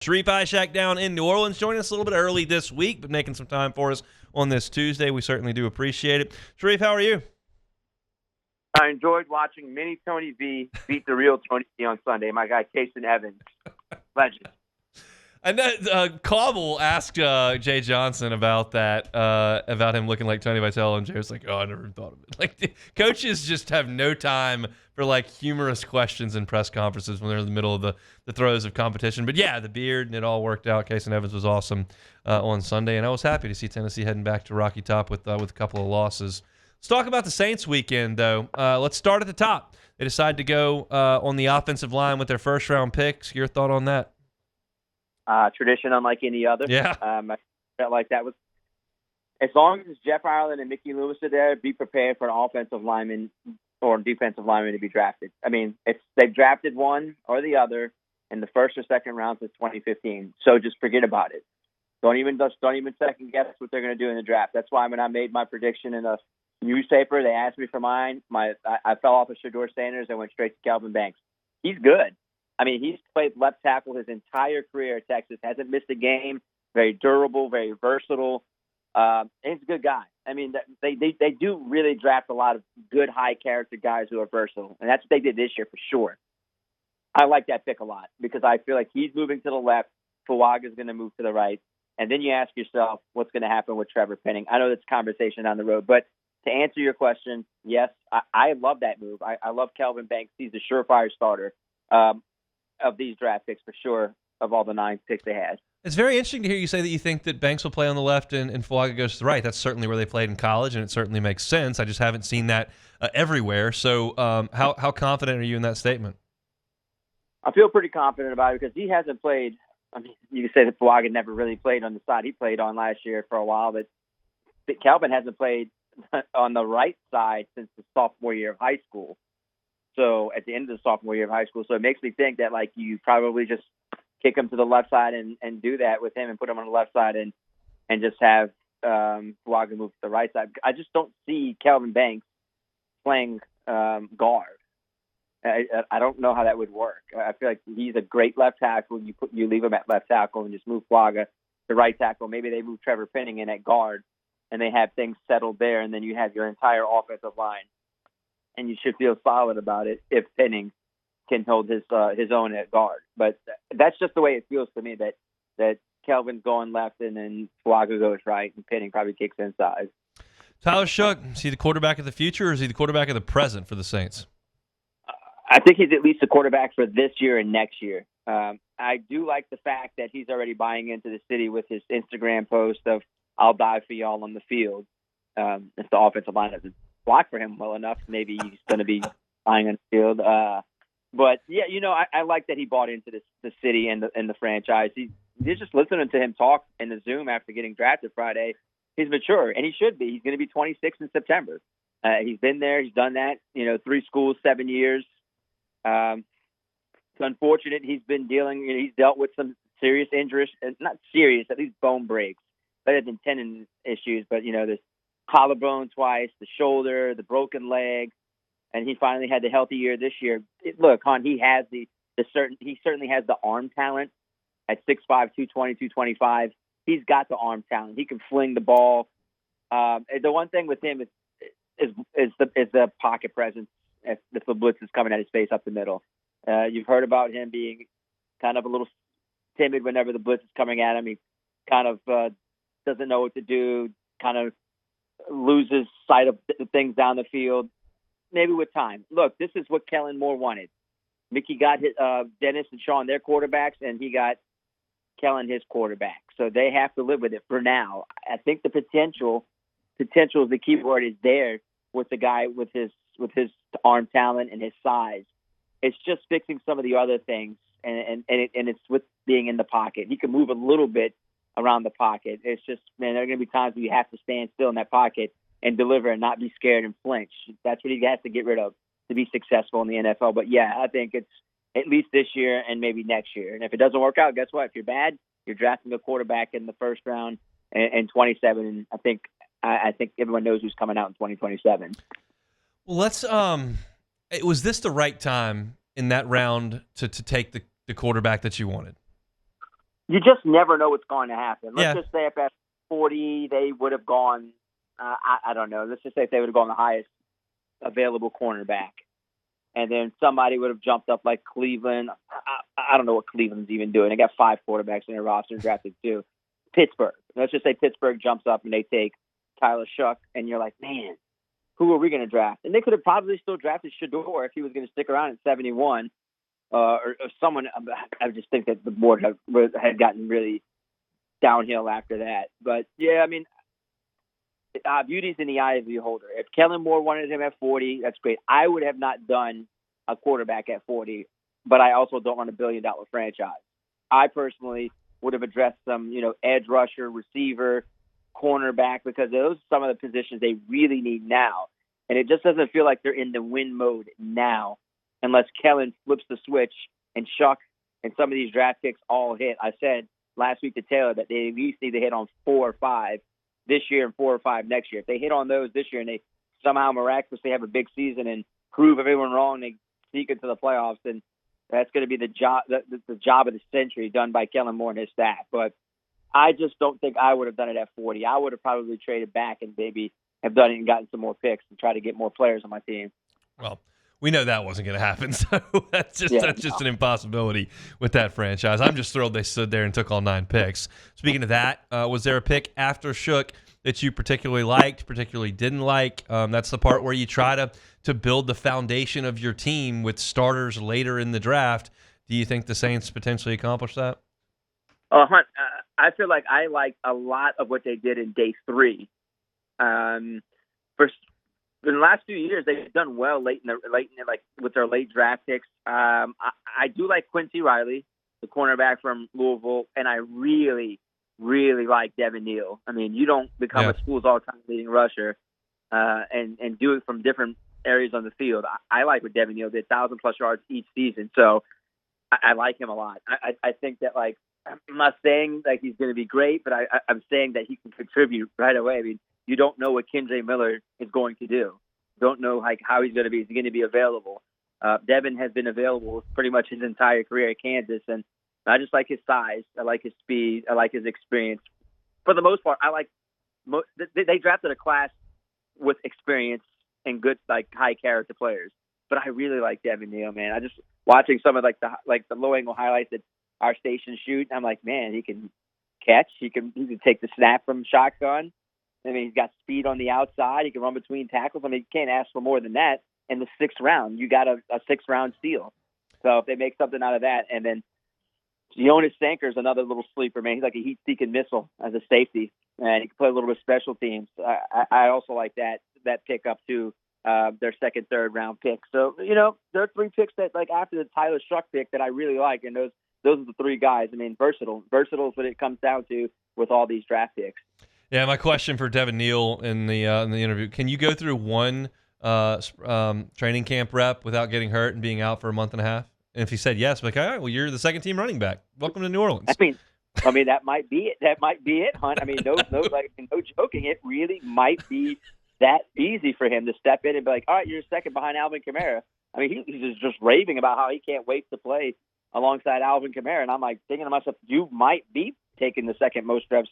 Sharief Ishaq down in New Orleans, joining us a little bit early this week, but making some time for us on this Tuesday. We certainly do appreciate it. Sharief, how are you? I enjoyed watching Mini Tony V beat the real Tony V on Sunday. My guy, Casey Evans. Legend. I know Cauble asked Jay Johnson about that, about him looking like Tony Vitello, and Jay was like, I never thought of it. Like, coaches just have no time for, like, humorous questions in press conferences when they're in the middle of the throes of competition. But, yeah, the beard, and it all worked out. Casey Evans was awesome on Sunday, and I was happy to see Tennessee heading back to Rocky Top with a couple of losses. Let's talk about the Saints weekend, though. Let's start at the top. They decided to go on the offensive line with their first-round picks. Your thought on that? Tradition unlike any other. Yeah. I felt like that was, as long as Jeff Ireland and Mickey Loomis are there, be prepared for an offensive lineman or defensive lineman to be drafted. I mean, they've drafted one or the other in the first or second round since 2015. So just forget about it. Don't even second guess what they're going to do in the draft. That's why when I made my prediction in a newspaper, they asked me for mine. I fell off of Shedeur Sanders and went straight to Kelvin Banks. He's good. I mean, he's played left tackle his entire career at Texas, hasn't missed a game, very durable, very versatile, and he's a good guy. I mean, they do really draft a lot of good, high-character guys who are versatile, and that's what they did this year for sure. I like that pick a lot because I feel like he's moving to the left, Fuaga's going to move to the right, and then you ask yourself what's going to happen with Trevor Penning. I know that's a conversation down the road, but to answer your question, yes, I love that move. I love Kelvin Banks. He's a surefire starter. Of these draft picks for sure, of all the 9 picks they had. It's very interesting to hear you say that you think that Banks will play on the left and Fuaga goes to the right. That's certainly where they played in college, and it certainly makes sense. I just haven't seen that everywhere. So how confident are you in that statement? I feel pretty confident about it because he hasn't played. I mean, you can say that Fuaga never really played on the side he played on last year for a while, but Kelvin hasn't played on the right side since the sophomore year of high school. So at the end of the sophomore year of high school. So it makes me think that, like, you probably just kick him to the left side and do that with him and put him on the left side and just have Fuaga move to the right side. I just don't see Kelvin Banks playing guard. I don't know how that would work. I feel like he's a great left tackle. You leave him at left tackle and just move Fuaga to right tackle. Maybe they move Trevor Penning in at guard and they have things settled there, and then you have your entire offensive line. And you should feel solid about it if Penning can hold his own at guard. But that's just the way it feels to me that Kelvin's going left and then Fuaga goes right and Penning probably kicks inside. Tyler Shough, is he the quarterback of the future or is he the quarterback of the present for the Saints? I think he's at least the quarterback for this year and next year. I do like the fact that he's already buying into the city with his Instagram post of "I'll die for y'all on the field." If the offensive line doesn't block for him well enough, maybe he's going to be buying on the field. But yeah, I like that he bought into the city and the franchise. You're just listening to him talk in the Zoom after getting drafted Friday. He's mature, and he should be. He's going to be 26 in September. He's been there. He's done that. 3 schools, 7 years. It's unfortunate. He's dealt with some serious injuries, not serious, at least bone breaks, better than tendon issues. But there's collarbone twice, the shoulder, the broken leg, and he finally had the healthy year this year. Look, Hon, he has he certainly has the arm talent at 6'5", 220, 225. He's got the arm talent. He can fling the ball. The one thing with him is the pocket presence if the blitz is coming at his face up the middle. You've heard about him being kind of a little timid whenever the blitz is coming at him. He kind of doesn't know what to do, kind of loses sight of things down the field, maybe with time. Look, this is what Kellen Moore wanted. Mickey got Dennis and Sean their quarterbacks, and he got Kellen his quarterback. So they have to live with it for now. I think the potential is the key word, is there with the guy with his arm talent and his size. It's just fixing some of the other things, and it's with being in the pocket. He can move a little bit around the pocket. It's just, man, there are going to be times where you have to stand still in that pocket and deliver and not be scared and flinch. That's what he has to get rid of to be successful in the NFL. But yeah, I think it's at least this year and maybe next year. And if it doesn't work out, guess what? If you're bad, you're drafting a quarterback in the first round in 27. And I think everyone knows who's coming out in 2027. Well, was this the right time in that round to take the quarterback that you wanted? you just never know what's going to happen. Let's Yeah. just say if at 40 they would have gone, I don't know. Let's just say if they would have gone the highest available cornerback, and then somebody would have jumped up like Cleveland. I don't know what Cleveland's even doing. They got 5 quarterbacks in their roster and drafted 2. Pittsburgh. Let's just say Pittsburgh jumps up and they take Tyler Shuck, and you're like, man, who are we going to draft? And they could have probably still drafted Shador if he was going to stick around at 71. Or someone. I just think that the board had gotten really downhill after that. But yeah, I mean, beauty's in the eye of the beholder. If Kellen Moore wanted him at 40, that's great. I would have not done a quarterback at 40, but I also don't run a $1 billion franchise. I personally would have addressed some, edge rusher, receiver, cornerback, because those are some of the positions they really need now. And it just doesn't feel like they're in the win mode now, unless Kellen flips the switch and Shuck and some of these draft picks all hit. I said last week to Taylor that they at least need to hit on 4 or 5 this year and 4 or 5 next year. If they hit on those this year and they somehow miraculously have a big season and prove everyone wrong, they sneak into the playoffs, and that's going to be the job of the century done by Kellen Moore and his staff. But I just don't think I would have done it at 40. I would have probably traded back and maybe have done it and gotten some more picks and try to get more players on my team. Well, we know that wasn't going to happen, so that's just an impossibility with that franchise. I'm just thrilled they stood there and took all 9 picks. Speaking of that, was there a pick after Shook that you particularly liked, particularly didn't like? That's the part where you try to build the foundation of your team with starters later in the draft. Do you think the Saints potentially accomplished that? Hunt, I feel like I liked a lot of what they did in day 3. In the last few years, they've done well late in with their late draft picks. I do like Quincy Riley, the cornerback from Louisville, and I really, really like Devin Neal. I mean, you don't become a school's all-time leading rusher and do it from different areas on the field. I like what Devin Neal did, 1,000+ yards each season, so I like him a lot. I think that, I'm not saying he's going to be great, but I'm saying that he can contribute right away. I mean, you don't know what Kendre Miller is going to do. You don't know how he's going to be. Is he going to be available? Devin has been available pretty much his entire career at Kansas, and I just like his size. I like his speed. I like his experience. For the most part, they drafted a class with experience and good, high character players. But I really like Devin Neal, man. I just watching some of the low angle highlights that our station shoot. I'm like, man, he can catch. He can take the snap from shotgun. I mean, he's got speed on the outside. He can run between tackles. I mean, you can't ask for more than that. In the 6th round, you got a 6th-round steal. So if they make something out of that, and then Jonas Sanker's another little sleeper, man. He's like a heat-seeking missile as a safety, and he can play a little bit of special teams. I also like that pickup too, their 2nd, 3rd round pick. So there are 3 picks that after the Tyler Shuck pick that I really like, and those are the 3 guys. I mean, versatile is what it comes down to with all these draft picks. Yeah, my question for Devin Neal in the interview: can you go through one training camp rep without getting hurt and being out for a month and a half? And if he said yes, I'm like, all right, well, you're the 2nd team running back. Welcome to New Orleans. I mean, that might be it. That might be it, Hunt. I mean, no joking. It really might be that easy for him to step in and be like, all right, you're 2nd behind Alvin Kamara. I mean, he's just raving about how he can't wait to play alongside Alvin Kamara, and I'm like thinking to myself, you might be taking the 2nd most reps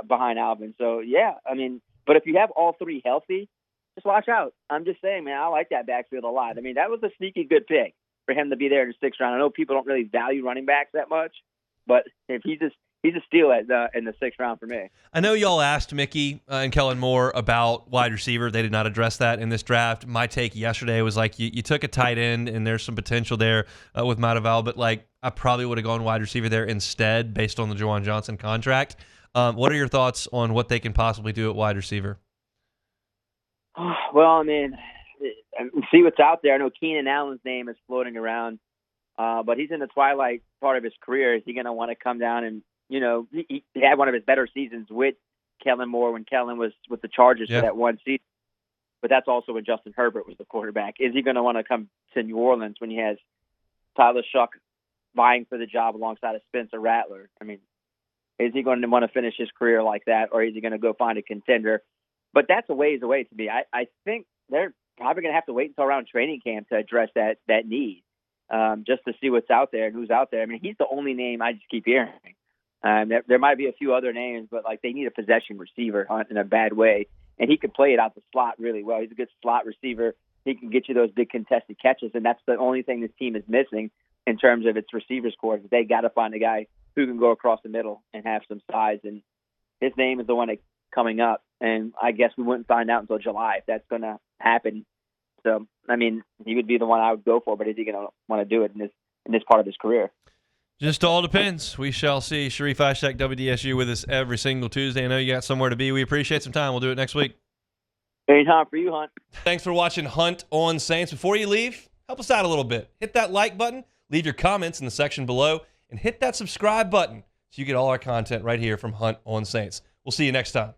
behind Alvin. So yeah, I mean, but if you have all 3 healthy, just watch out. I'm just saying, man, I like that backfield a lot. I mean, that was a sneaky good pick for him to be there in the 6th round. I know people don't really value running backs that much, but if he's a steal in the 6th round for me. I know y'all asked Mickey and Kellen Moore about wide receiver. They did not address that in this draft. My take yesterday was you took a tight end, and there's some potential there with Mataval, but I probably would have gone wide receiver there instead based on the Juwan Johnson contract. What are your thoughts on what they can possibly do at wide receiver? Well, I mean, see what's out there. I know Keenan Allen's name is floating around, but he's in the twilight part of his career. Is he going to want to come down and, he had one of his better seasons with Kellen Moore when Kellen was with the Chargers for that one season. But that's also when Justin Herbert was the quarterback. Is he going to want to come to New Orleans when he has Tyler Shuck vying for the job alongside of Spencer Rattler? I mean, is he going to want to finish his career like that, or is he going to go find a contender? But that's a ways away to me. I think they're probably going to have to wait until around training camp to address that need, just to see what's out there and who's out there. I mean, he's the only name I just keep hearing. There might be a few other names, but like they need a possession receiver, Hunt, in a bad way, and he could play it out the slot really well. He's a good slot receiver. He can get you those big contested catches, and that's the only thing this team is missing in terms of its receivers core. They got to find a guy who can go across the middle and have some size, and his name is the one that's coming up. And I guess we wouldn't find out until July if that's going to happen. So, I mean, he would be the one I would go for, but is he going to want to do it in this part of his career? Just all depends. We shall see. Sharief Ishaq, WDSU, with us every single Tuesday. I know you got somewhere to be. We appreciate some time. We'll do it next week. Anytime for you, Hunt. Thanks for watching Hunt on Saints. Before you leave, help us out a little bit. Hit that like button, leave your comments in the section below, and hit that subscribe button so you get all our content right here from Hunt on Saints. We'll see you next time.